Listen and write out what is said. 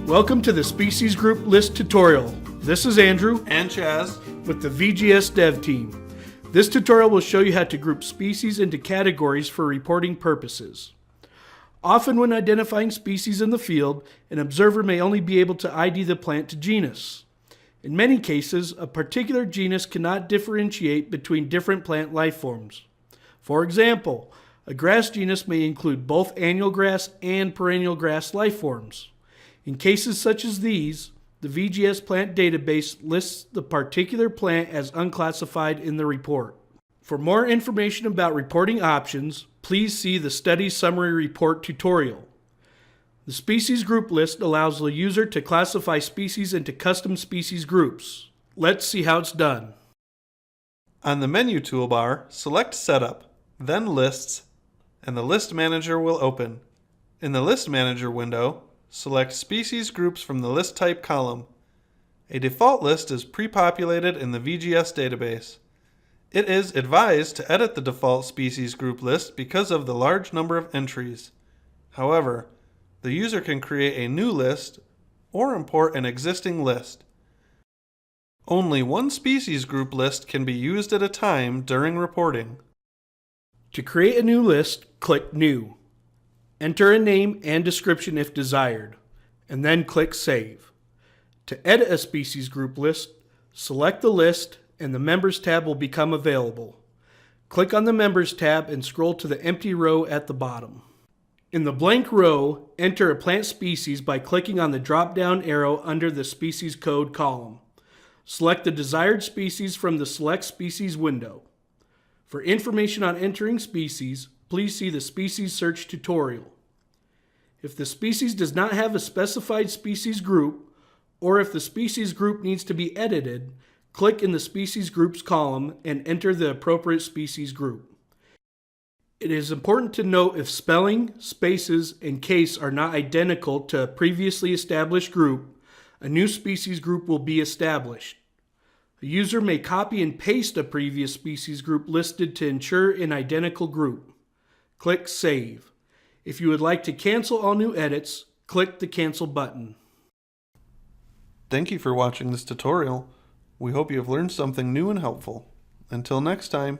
Welcome to the Species Group List tutorial. This is Andrew and Chaz with the VGS Dev team. This tutorial will show you how to group species into categories for reporting purposes. Often when identifying species in the field, an observer may only be able to ID the plant to genus. In many cases, a particular genus cannot differentiate between different plant life forms. For example, a grass genus may include both annual grass and perennial grass life forms. In cases such as these, the VGS plant database lists the particular plant as unclassified in the report. For more information about reporting options, please see the Study Summary Report tutorial. The Species Group List allows the user to classify species into custom species groups. Let's see how it's done. On the menu toolbar, select Setup, then Lists, and the List Manager will open. In the List Manager window, select Species Groups from the List Type column. A default list is pre-populated in the VGS database. It is advised to edit the default species group list because of the large number of entries. However, the user can create a new list or import an existing list. Only one species group list can be used at a time during reporting. To create a new list, click New. Enter a name and description if desired, and then click Save. To edit a species group list, select the list and the Members tab will become available. Click on the Members tab and scroll to the empty row at the bottom. In the blank row, enter a plant species by clicking on the drop-down arrow under the Species Code column. Select the desired species from the Select Species window. For information on entering species, please see the Species Search tutorial. If the species does not have a specified species group, or if the species group needs to be edited, click in the Species Groups column and enter the appropriate species group. It is important to note if spelling, spaces, and case are not identical to a previously established group, a new species group will be established. A user may copy and paste a previous species group listed to ensure an identical group. Click Save. If you would like to cancel all new edits, click the Cancel button. Thank you for watching this tutorial. We hope you have learned something new and helpful. Until next time.